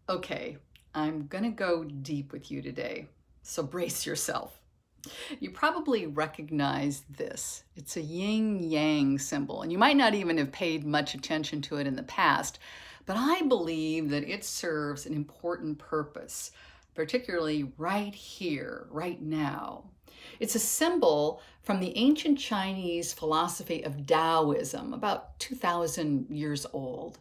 Okay, I'm gonna go deep with you today, so brace yourself. You probably recognize this. It's a yin-yang symbol, and you might not even have paid much attention to it in the past, but I believe that it serves an important purpose, particularly right here, right now. It's a symbol from the ancient Chinese philosophy of Taoism, about 2,000 years old.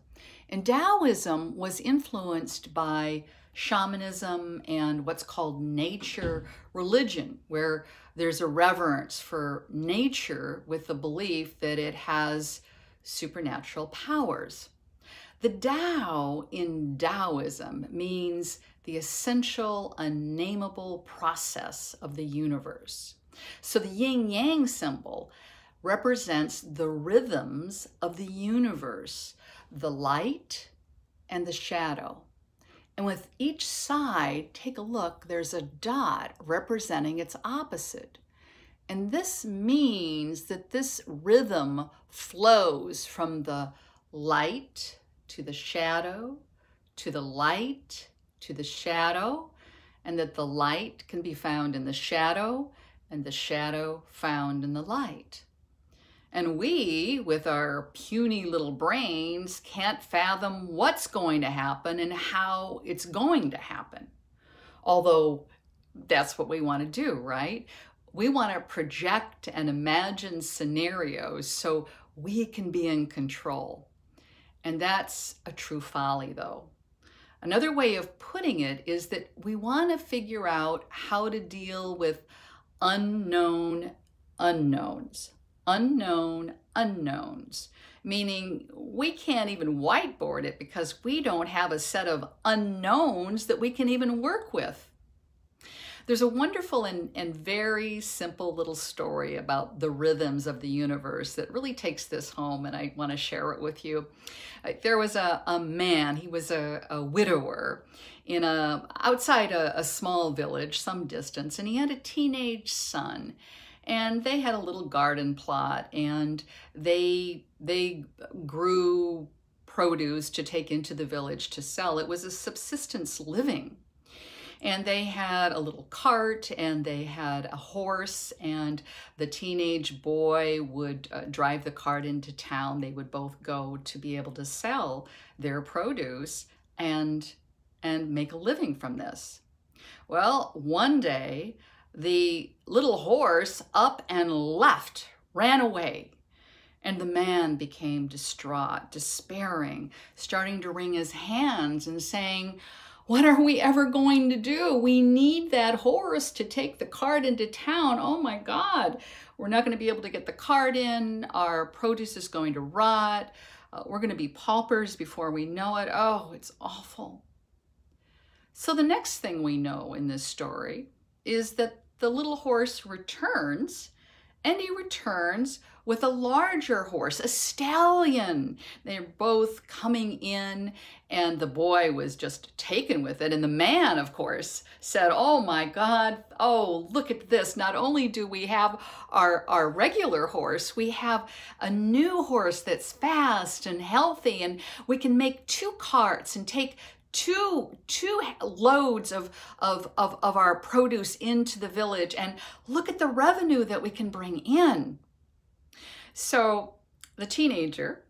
And Taoism was influenced by shamanism and what's called nature religion, where there's a reverence for nature with the belief that it has supernatural powers. The Tao in Taoism means the essential, unnameable process of the universe. So the yin-yang symbol represents the rhythms of the universe, the light and the shadow. And with each side, take a look, there's a dot representing its opposite. And this means that this rhythm flows from the light to the shadow, to the light, to the shadow, and that the light can be found in the shadow and the shadow found in the light. And we, with our puny little brains, can't fathom what's going to happen and how it's going to happen. Although that's what we want to do, right? We want to project and imagine scenarios so we can be in control. And that's a true folly, though. Another way of putting it is that we want to figure out how to deal with unknown unknowns. Unknown unknowns, meaning we can't even whiteboard it because we don't have a set of unknowns that we can even work with. There's a wonderful and very simple little story about the rhythms of the universe that really takes this home, and I want to share it with you. There was a man, he was a widower outside a small village, some distance, and he had a teenage son. And they had a little garden plot, and they grew produce to take into the village to sell. It was a subsistence living. And they had a little cart, and they had a horse, and the teenage boy would drive the cart into town. They would both go to be able to sell their produce and make a living from this. Well, one day, the little horse up and left, ran away. And the man became distraught, despairing, starting to wring his hands and saying, "What are we ever going to do? We need that horse to take the cart into town. Oh my God, we're not going to be able to get the cart in. Our produce is going to rot. We're going to be paupers before we know it. Oh, it's awful." So the next thing we know in this story is that the little horse returns, and he returns with a larger horse, a stallion. They're both coming in, and the boy was just taken with it. And the man, of course, said, "Oh my God, oh, look at this. Not only do we have our regular horse, we have a new horse that's fast and healthy, and we can make two carts and take two loads of our produce into the village, and look at the revenue that we can bring in." So the teenager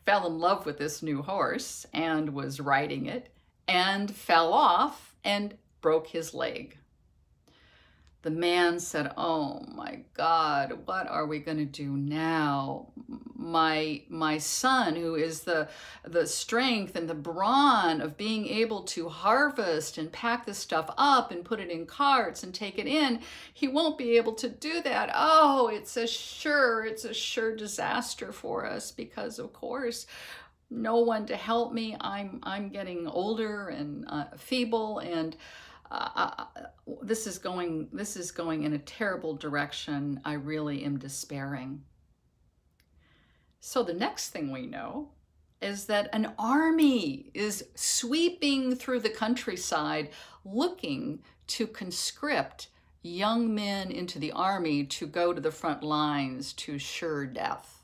fell in love with this new horse and was riding it and fell off and broke his leg. The man said, "Oh my God, what are we going to do now? My son, who is the strength and the brawn of being able to harvest and pack this stuff up and put it in carts and take it in, he won't be able to do that. Oh, it's a sure disaster for us, because of course no one to help me. I'm getting older and feeble, and this is going in a terrible direction. I really am despairing." So the next thing we know is that an army is sweeping through the countryside looking to conscript young men into the army to go to the front lines to sure death.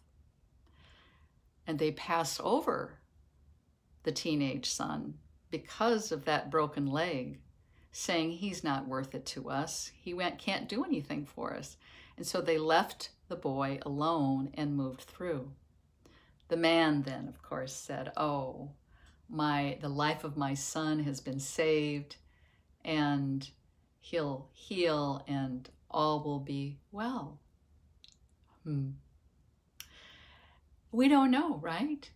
And they pass over the teenage son because of that broken leg, saying he's not worth it to us. He can't do anything for us. And so they left the boy alone and moved through. The man then, of course, said, oh, the life of my son has been saved, and he'll heal and all will be well. We don't know, right?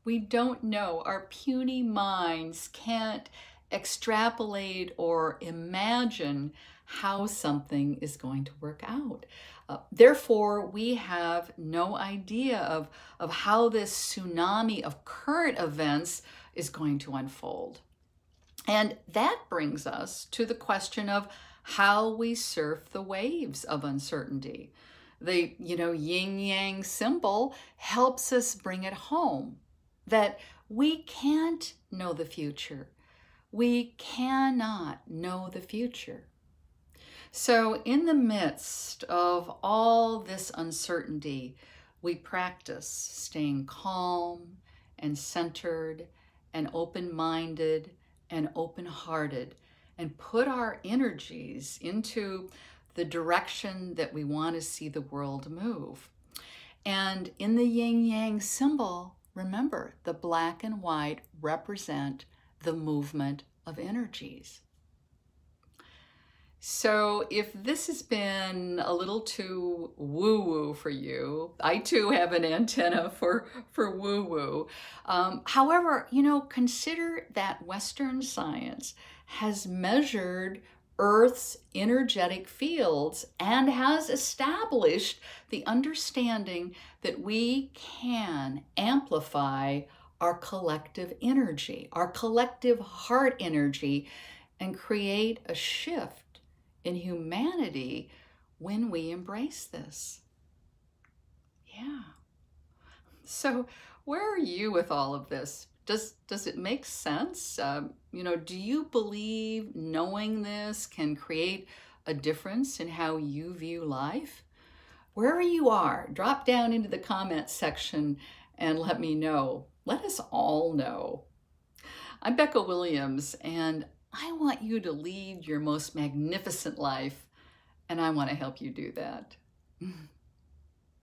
We don't know. Our puny minds can't extrapolate or imagine how something is going to work out. Therefore, we have no idea of how this tsunami of current events is going to unfold. And that brings us to the question of how we surf the waves of uncertainty. The yin-yang symbol helps us bring it home that we can't know the future. We cannot know the future. So in the midst of all this uncertainty, we practice staying calm and centered and open-minded and open-hearted, and put our energies into the direction that we want to see the world move. And in the yin-yang symbol, remember, the black and white represent the movement of energies. So if this has been a little too woo-woo for you, I too have an antenna for woo-woo. However, consider that Western science has measured Earth's energetic fields and has established the understanding that we can amplify our collective energy, our collective heart energy, and create a shift in humanity when we embrace this. Yeah. So where are you with all of this? Does it make sense? Do you believe knowing this can create a difference in how you view life? Wherever you are, drop down into the comments section and let me know. Let us all know. I'm Becca Williams, and I want you to lead your most magnificent life, and I want to help you do that.